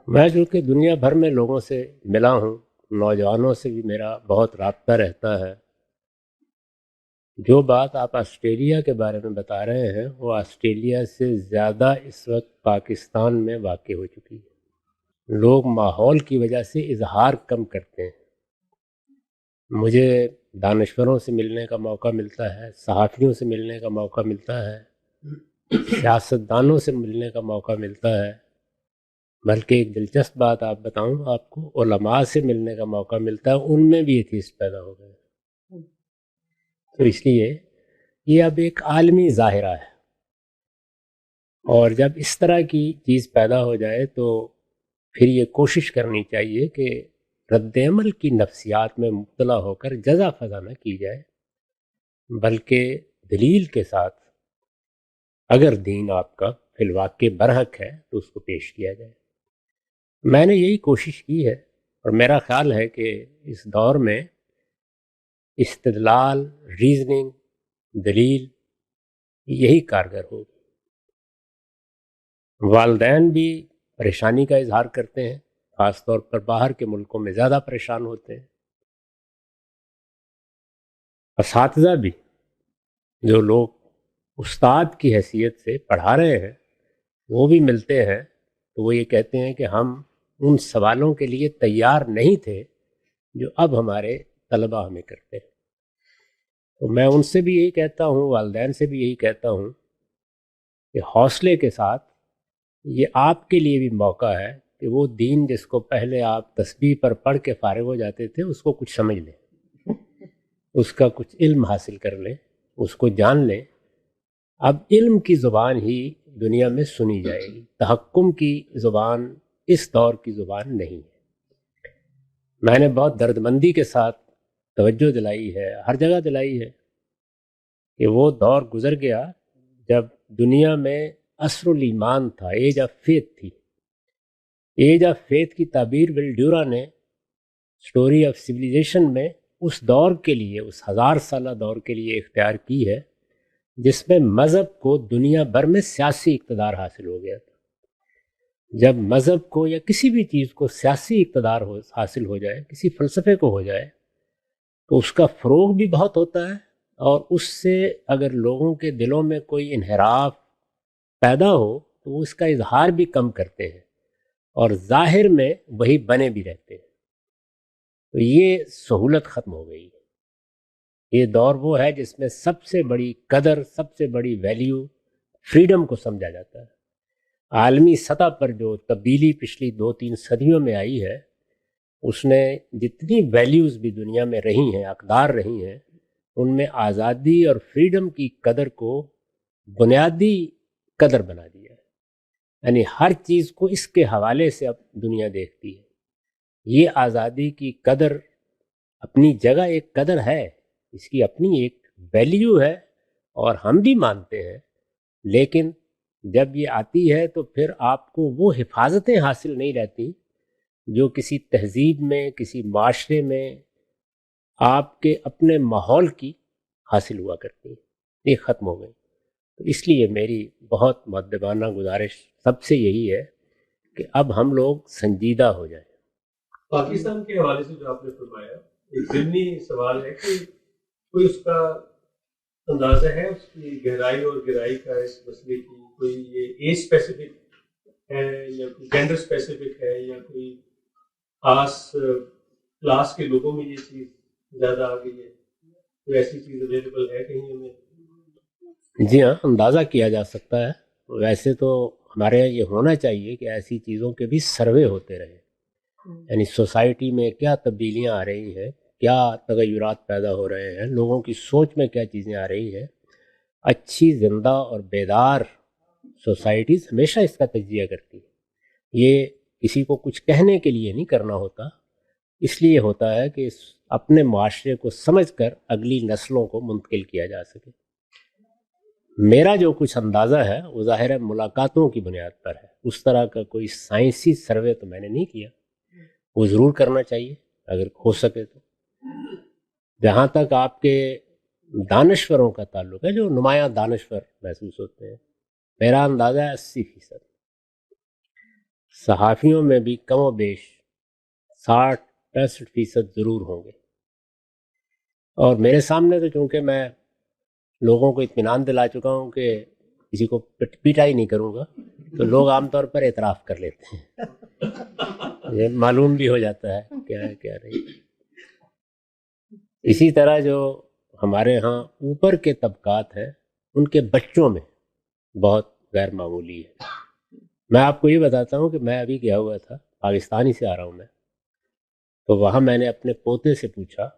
میں چونکہ دنیا بھر میں لوگوں سے ملا ہوں، نوجوانوں سے بھی میرا بہت رابطہ رہتا ہے۔ جو بات آپ آسٹریلیا کے بارے میں بتا رہے ہیں وہ آسٹریلیا سے زیادہ اس وقت پاکستان میں واقع ہو چکی ہے۔ لوگ ماحول کی وجہ سے اظہار کم کرتے ہیں۔ مجھے دانشوروں سے ملنے کا موقع ملتا ہے، صحافیوں سے ملنے کا موقع ملتا ہے، سیاستدانوں سے ملنے کا موقع ملتا ہے، بلکہ ایک دلچسپ بات آپ بتاؤں آپ کو، علماء سے ملنے کا موقع ملتا ہے، ان میں بھی ایتھیسٹ پیدا ہو گئے۔ تو اس لیے یہ اب ایک عالمی ظاہرہ ہے، اور جب اس طرح کی چیز پیدا ہو جائے تو پھر یہ کوشش کرنی چاہیے کہ رد عمل کی نفسیات میں مبتلا ہو کر جزا فضا نہ کی جائے، بلکہ دلیل کے ساتھ اگر دین آپ کا فی الواقع برحق ہے تو اس کو پیش کیا جائے۔ میں نے یہی کوشش کی ہے، اور میرا خیال ہے کہ اس دور میں استدلال، ریزننگ، دلیل یہی کارگر ہوگی۔ والدین بھی پریشانی کا اظہار کرتے ہیں، خاص طور پر باہر کے ملکوں میں زیادہ پریشان ہوتے ہیں۔ اساتذہ بھی، جو لوگ استاد کی حیثیت سے پڑھا رہے ہیں، وہ بھی ملتے ہیں تو وہ یہ کہتے ہیں کہ ہم ان سوالوں کے لیے تیار نہیں تھے جو اب ہمارے طلبہ ہمیں کرتے ہیں۔ تو میں ان سے بھی یہی کہتا ہوں، والدین سے بھی یہی کہتا ہوں کہ حوصلے کے ساتھ یہ آپ کے لیے بھی موقع ہے کہ وہ دین جس کو پہلے آپ تسبیح پر پڑھ کے فارغ ہو جاتے تھے اس کو کچھ سمجھ لیں، اس کا کچھ علم حاصل کر لیں، اس کو جان لیں۔ اب علم کی زبان ہی دنیا میں سنی جائے گی، تحکم کی زبان اس دور کی زبان نہیں ہے۔ میں نے بہت دردمندی کے ساتھ توجہ دلائی ہے، ہر جگہ دلائی ہے، کہ وہ دور گزر گیا جب دنیا میں عصر الایمان تھا، ایج آف فیتھ تھی۔ ایج آف فیتھ کی تعبیر ول ڈیورا نے اسٹوری آف سویلائزیشن میں اس دور کے لیے، اس 1000 سالہ دور کے لیے اختیار کی ہے جس میں مذہب کو دنیا بھر میں سیاسی اقتدار حاصل ہو گیا تھا۔ جب مذہب کو یا کسی بھی چیز کو سیاسی اقتدار حاصل ہو جائے، کسی فلسفے کو ہو جائے، تو اس کا فروغ بھی بہت ہوتا ہے، اور اس سے اگر لوگوں کے دلوں میں کوئی انحراف پیدا ہو تو وہ اس کا اظہار بھی کم کرتے ہیں، اور ظاہر میں وہی بنے بھی رہتے ہیں۔ تو یہ سہولت ختم ہو گئی ہے۔ یہ دور وہ ہے جس میں سب سے بڑی قدر، سب سے بڑی ویلیو فریڈم کو سمجھا جاتا ہے۔ عالمی سطح پر جو تبدیلی پچھلی 2-3 صدیوں میں آئی ہے، اس نے جتنی ویلیوز بھی دنیا میں رہی ہیں، اقدار رہی ہیں، ان میں آزادی اور فریڈم کی قدر کو بنیادی قدر بنا دیا ہے۔ یعنی ہر چیز کو اس کے حوالے سے اب دنیا دیکھتی ہے۔ یہ آزادی کی قدر اپنی جگہ ایک قدر ہے، اس کی اپنی ایک ویلیو ہے، اور ہم بھی مانتے ہیں، لیکن جب یہ آتی ہے تو پھر آپ کو وہ حفاظتیں حاصل نہیں رہتی جو کسی تہذیب میں، کسی معاشرے میں آپ کے اپنے ماحول کی حاصل ہوا کرتی ہیں، یہ ختم ہو گئی۔ تو اس لیے میری بہت مؤدبانہ گزارش سب سے یہی ہے کہ اب ہم لوگ سنجیدہ ہو جائیں۔ پاکستان کے حوالے سے جو آپ نے فرمایا، ایک ضمنی سوال ہے کہ کوئی اس کا اندازہ ہے اس کی گہرائی اور گہرائی کا، اس مسئلے کی کوئی یہ ایج اسپیسیفک ہے یا کوئی جینڈر اسپیسیفک ہے یا کوئی خاص کلاس کے لوگوں میں یہ چیز زیادہ آ گئی ہے؟ کوئی ایسی چیز اویلیبل ہے کہیں ہمیں؟ جی ہاں، اندازہ کیا جا سکتا ہے۔ ویسے تو ہمارے یہاں یہ ہونا چاہیے کہ ایسی چیزوں کے بھی سروے ہوتے رہے، یعنی سوسائٹی میں کیا تبدیلیاں آ رہی ہیں، کیا تغیرات پیدا ہو رہے ہیں، لوگوں کی سوچ میں کیا چیزیں آ رہی ہیں۔ اچھی، زندہ اور بیدار سوسائٹیز ہمیشہ اس کا تجزیہ کرتی ہیں۔ یہ کسی کو کچھ کہنے کے لیے نہیں کرنا ہوتا، اس لیے ہوتا ہے کہ اپنے معاشرے کو سمجھ کر اگلی نسلوں کو منتقل کیا جا سکے۔ میرا جو کچھ اندازہ ہے وہ ظاہر ہے ملاقاتوں کی بنیاد پر ہے، اس طرح کا کوئی سائنسی سروے تو میں نے نہیں کیا، وہ ضرور کرنا چاہیے اگر ہو سکے تو۔ جہاں تک آپ کے دانشوروں کا تعلق ہے، جو نمایاں دانشور محسوس ہوتے ہیں، میرا اندازہ ہے 80%۔ صحافیوں میں بھی کم و بیش 60-65% ضرور ہوں گے. اور میرے سامنے تو چونکہ میں لوگوں کو اطمینان دلا چکا ہوں کہ کسی کو پیٹائی نہیں کروں گا، تو لوگ عام طور پر اعتراف کر لیتے ہیں، یہ معلوم بھی ہو جاتا ہے کیا ہے کیا نہیں. اسی طرح جو ہمارے ہاں اوپر کے طبقات ہیں ان کے بچوں میں بہت غیر معمولی ہے. میں آپ کو یہ بتاتا ہوں کہ میں ابھی گیا ہوا تھا، پاکستان ہی سے آ رہا ہوں میں، تو وہاں میں نے اپنے پوتے سے پوچھا،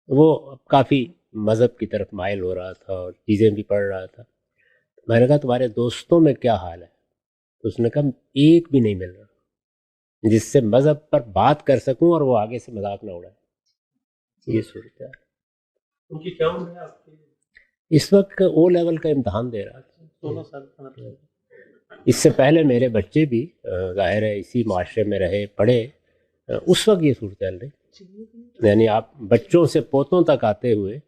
وہ کافی مذہب کی طرف مائل ہو رہا تھا اور چیزیں بھی پڑھ رہا تھا. میں نے کہا تمہارے دوستوں میں کیا حال ہے؟ تو اس نے کہا ایک بھی نہیں مل رہا جس سے مذہب پر بات کر سکوں اور وہ آگے سے مذاق نہ اڑائے. یہ صورت ہے. ان کی کیا عمر ہے آپ کی؟ اس وقت او لیول کا امتحان دے رہا تھا. 16 سال. اس سے پہلے میرے بچے بھی ظاہر ہے اسی معاشرے میں رہے پڑھے، اس وقت یہ صورتحال رہی. یعنی آپ بچوں سے پوتوں تک آتے ہوئے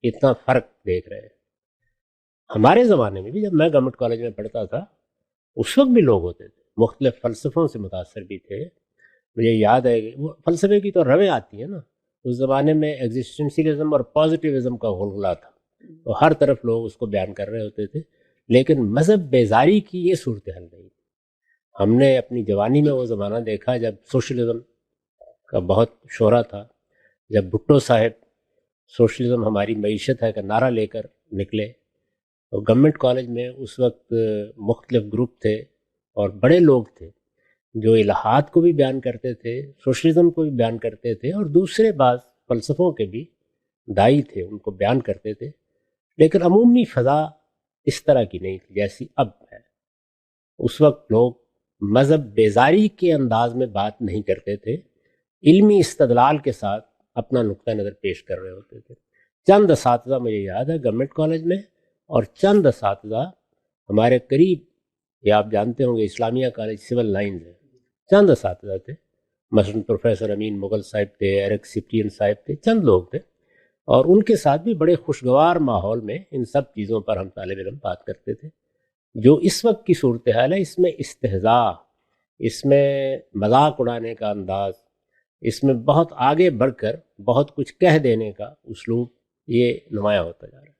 اتنا فرق دیکھ رہے ہیں. ہمارے زمانے میں بھی جب میں گورنمنٹ کالج میں پڑھتا تھا اس وقت بھی لوگ ہوتے تھے، مختلف فلسفوں سے متاثر بھی تھے. مجھے یاد ہے کہ وہ فلسفے کی تو رویں آتی ہیں نا، اس زمانے میں ایگزسٹنشیلزم اور پازیٹیوزم کا غلغلہ تھا، تو ہر طرف لوگ اس کو بیان کر رہے ہوتے تھے. لیکن مذہب بیزاری کی یہ صورتحال نہیں. ہم نے اپنی جوانی میں وہ زمانہ دیکھا جب سوشلزم کا بہت شہرا تھا، جب بھٹو صاحب سوشلزم ہماری معیشت ہے کا نعرہ لے کر نکلے. تو گورنمنٹ کالج میں اس وقت مختلف گروپ تھے اور بڑے لوگ تھے جو الہات کو بھی بیان کرتے تھے، سوشلزم کو بھی بیان کرتے تھے، اور دوسرے بعض فلسفوں کے بھی دائی تھے، ان کو بیان کرتے تھے. لیکن عمومی فضا اس طرح کی نہیں تھی جیسی اب ہے. اس وقت لوگ مذہب بیزاری کے انداز میں بات نہیں کرتے تھے، علمی استدلال کے ساتھ اپنا نقطہ نظر پیش کر رہے ہوتے تھے. چند اساتذہ مجھے یاد ہے گورنمنٹ کالج میں، اور چند اساتذہ ہمارے قریب، یا آپ جانتے ہوں گے اسلامیہ کالج سول لائنز ہے، چند اساتذہ تھے، مثلا پروفیسر امین مغل صاحب تھے، ایرک سپرین صاحب تھے، چند لوگ تھے، اور ان کے ساتھ بھی بڑے خوشگوار ماحول میں ان سب چیزوں پر ہم طالب علم بات کرتے تھے. جو اس وقت کی صورتحال ہے اس میں استہزاء، اس میں مذاق اڑانے کا انداز، اس میں بہت آگے بڑھ کر بہت کچھ کہہ دینے کا اسلوب یہ نمایاں ہوتا جا رہا ہے.